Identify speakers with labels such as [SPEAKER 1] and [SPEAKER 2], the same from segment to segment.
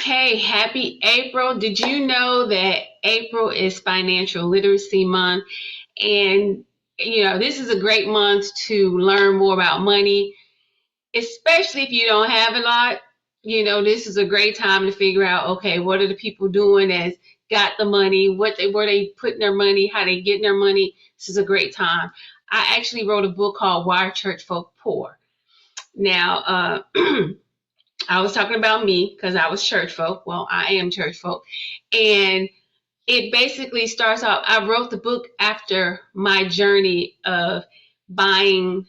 [SPEAKER 1] Hey, happy April. Did you know that April is Financial Literacy Month? And, this is a great month to learn more about money, especially if you don't have a lot. This is a great time to figure out, okay, what are the people doing that's got the money, where they putting their money, how they getting their money. This is a great time. I actually wrote a book called Why Church Folk Poor. Now, I was talking about me because I was church folk. Well, I am church folk. And it basically starts out, I wrote the book after my journey of buying,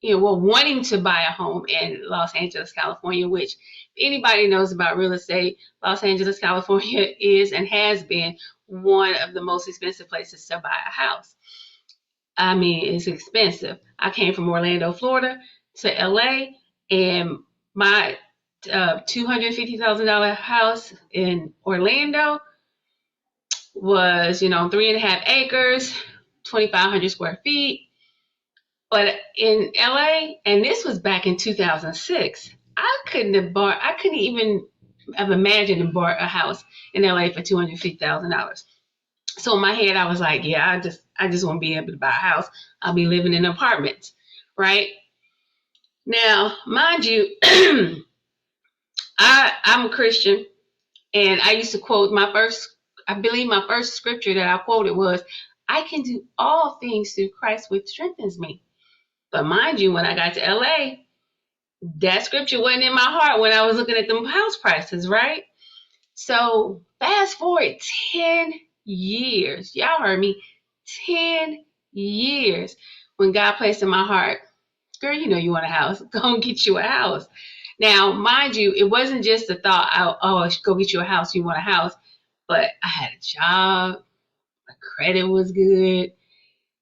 [SPEAKER 1] wanting to buy a home in Los Angeles, California, which if anybody knows about real estate, Los Angeles, California is and has been one of the most expensive places to buy a house. I mean, it's expensive. I came from Orlando, Florida to LA, and my $250,000 house in Orlando was, 3.5 acres, 2,500 square feet. But in LA, and this was back in 2006, I couldn't even have imagined to buy a house in LA for $250,000. So in my head, I was like, yeah, I just want to be able to buy a house. I'll be living in apartments, right? Now, mind you, I'm a Christian, and I used to quote I believe my first scripture that I quoted was, I can do all things through Christ which strengthens me. But mind you, when I got to LA, that scripture wasn't in my heart when I was looking at the house prices, right? So fast forward 10 years. Y'all heard me. 10 years. When God placed in my heart, girl, you want a house. Go and get you a house. Now, mind you, it wasn't just the thought, I should go get you a house, you want a house. But I had a job, my credit was good.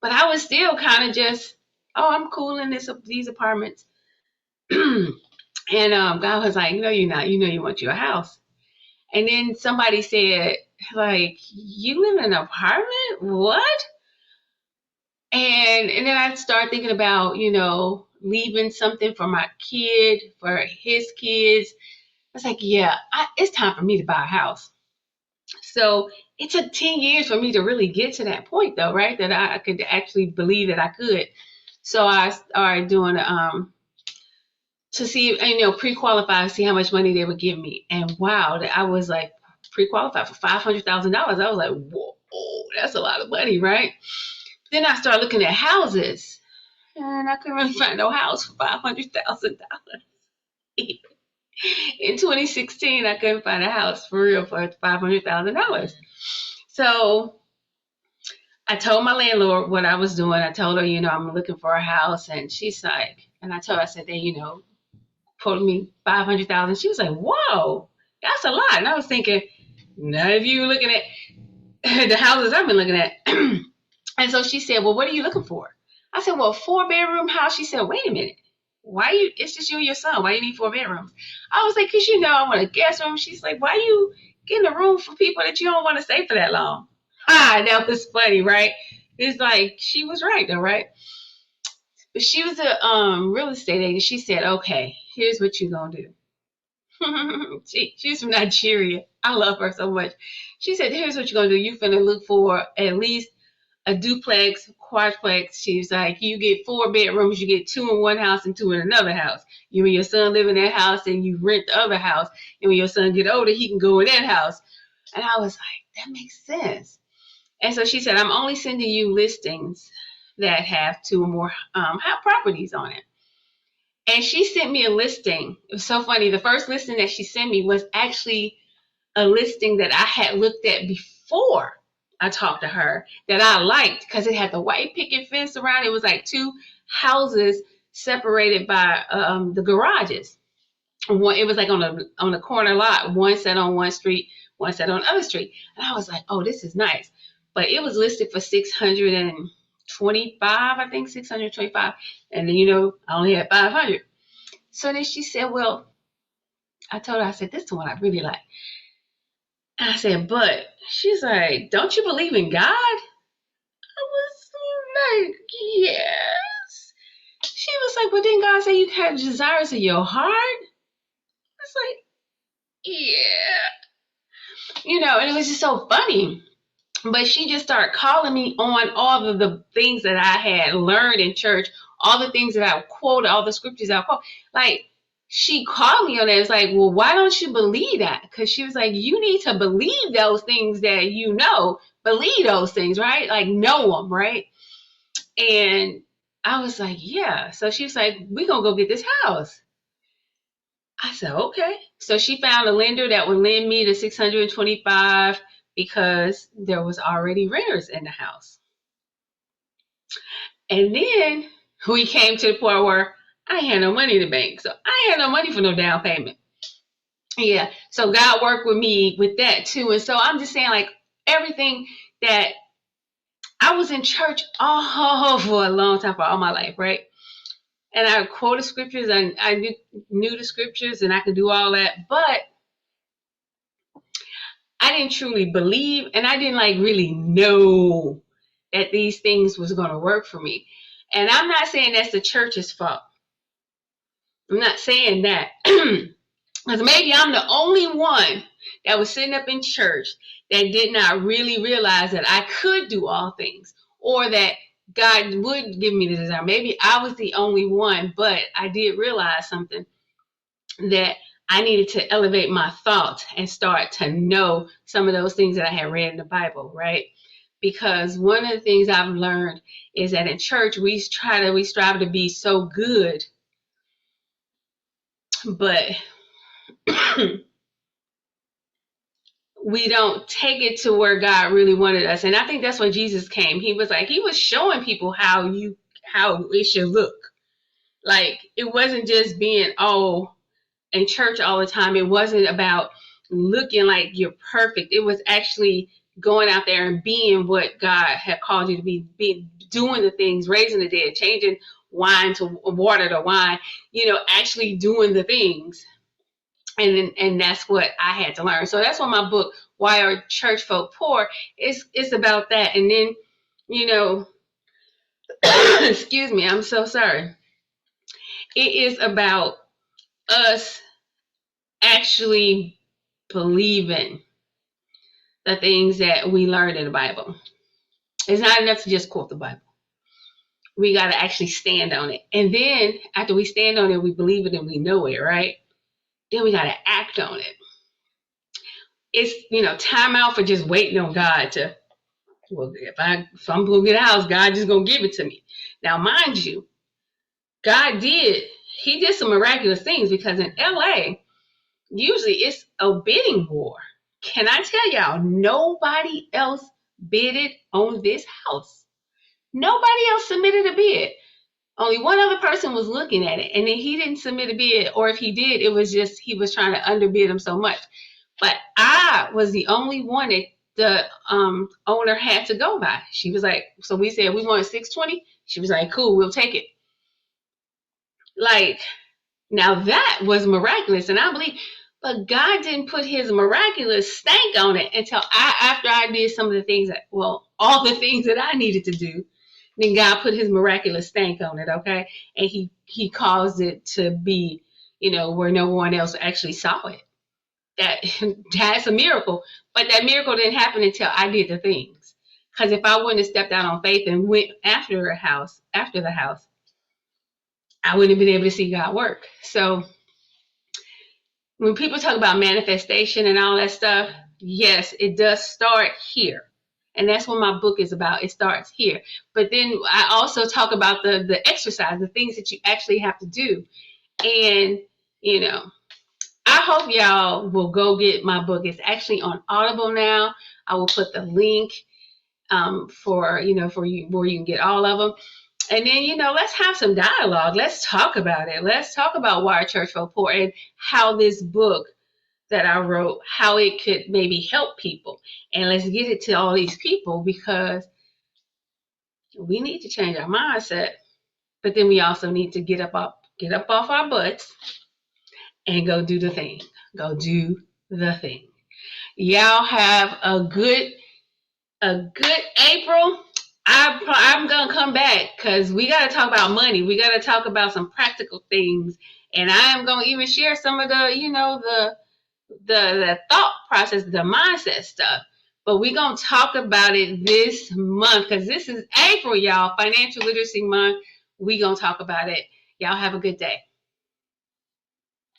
[SPEAKER 1] But I was still kind of just, I'm cool in these apartments. And God was like, no, you're not. You want you a house. And then somebody said, like, you live in an apartment? What? And then I started thinking about, leaving something for my kid, for his kids. I was like, yeah, it's time for me to buy a house. So it took 10 years for me to really get to that point, though, right? That I could actually believe that I could. So I started doing to see, pre-qualify, see how much money they would give me. And wow, I was like pre-qualified for $500,000. I was like, whoa, that's a lot of money, right? Then I started looking at houses, and I couldn't really find no house for $500,000. In 2016, I couldn't find a house for real for $500,000. So I told my landlord what I was doing. I told her, I'm looking for a house, and she's like, and I told her, I said, they, quoted me 500,000. She was like, whoa, that's a lot. And I was thinking, none of you looking at the houses I've been looking at. And so she said, well, what are you looking for? I said, well, a 4-bedroom house. She said, wait a minute. It's just you and your son. Why you need 4 bedrooms? I was like, because I want a guest room. She's like, why you getting a room for people that you don't want to stay for that long? That was funny, right? It's like, she was right though, right? But she was a real estate agent. She said, okay, here's what you're going to do. She's from Nigeria. I love her so much. She said, here's what you're going to do. You're going to look for at least a duplex, quadplex. She's like, you get 4 bedrooms, you get 2 in one house and 2 in another house. You and your son live in that house, and you rent the other house. And when your son get older, he can go in that house. And I was like, that makes sense. And so she said, I'm only sending you listings that have 2 or more have properties on it. And she sent me a listing. It was so funny. The first listing that she sent me was actually a listing that I had looked at before I talked to her, that I liked because it had the white picket fence around. It was like 2 houses separated by the garages. It was like on a corner lot. One set on one street, one set on the other street. And I was like, oh, this is nice. But it was listed for 625, I think 625. And then, I only had 500. So then she said, well, I told her, I said, this is the one I really like. And I said, but she's like, don't you believe in God? I was like, yes. She was like, well, didn't God say you have desires of your heart? I was like, yeah. and it was just so funny. But she just started calling me on all of the things that I had learned in church, all the things that I quoted, all the scriptures I quote. Like, she called me on it. It's like, well, why don't you believe that? Because she was like, you need to believe those things that you know. Believe those things, right? Like, know them, right? And I was like, yeah. So she was like, we're going to go get this house. I said, okay. So she found a lender that would lend me the 625 because there was already renters in the house. And then we came to the point where I had no money in the bank. So I had no money for no down payment. Yeah. So God worked with me with that too. And so I'm just saying, like, everything that I was in church all for a long time, for all my life, right? And I quoted scriptures and I knew the scriptures and I could do all that. But I didn't truly believe and I didn't like really know that these things was going to work for me. And I'm not saying that's the church's fault. I'm not saying that. Because maybe I'm the only one that was sitting up in church that did not really realize that I could do all things or that God would give me the desire. Maybe I was the only one, but I did realize something, that I needed to elevate my thoughts and start to know some of those things that I had read in the Bible, right? Because one of the things I've learned is that in church we strive to be so good, but we don't take it to where God really wanted us. And I think that's why Jesus came. He was showing people how it should look. Like, it wasn't just being in church all the time. It wasn't about looking like you're perfect. It was actually going out there and being what God had called you to be doing the things, raising the dead, changing wine to water to wine, actually doing the things. And that's what I had to learn. So that's what my book, Why Are Church Folk Poor, is about that. And then, excuse me, I'm so sorry. It is about us actually believing the things that we learned in the Bible. It's not enough to just quote the Bible. We got to actually stand on it. And then after we stand on it, we believe it and we know it, right? Then we got to act on it. It's, time out for just waiting on God to, well, if I'm going to get a house, God just going to give it to me. Now, mind you, He did some miraculous things, because in LA, usually it's a bidding war. Can I tell y'all, nobody else bidded on this house. Nobody else submitted a bid. Only one other person was looking at it, and then he didn't submit a bid, or if he did, it was just he was trying to underbid him so much. But I was the only one that the owner had to go by. She was like, so we said we wanted 620. She was like, cool, we'll take it. Like, now that was miraculous, and I believe, but God didn't put His miraculous stank on it until after I did some of the things all the things that I needed to do. Then God put His miraculous stank on it, okay? And He caused it to be, where no one else actually saw it. That's a miracle, but that miracle didn't happen until I did the things. Because if I wouldn't have stepped out on faith and went after the house, I wouldn't have been able to see God work. So when people talk about manifestation and all that stuff, yes, it does start here. And that's what my book is about. It starts here. But then I also talk about the exercise, the things that you actually have to do. And, I hope y'all will go get my book. It's actually on Audible now. I will put the link for you where you can get all of them. And then, let's have some dialogue. Let's talk about it. Let's talk about Why Are Church Folk Poor and how this book that I wrote, how it could maybe help people. And let's get it to all these people, because we need to change our mindset. But then we also need to get up off our butts and go do the thing. Go do the thing. Y'all have a good April. I'm gonna come back, because we gotta talk about money. We gotta talk about some practical things, and I am gonna even share some of the the thought process, the mindset stuff. But we're going to talk about it this month because this is April, y'all, Financial Literacy Month. We're going to talk about it. Y'all have a good day.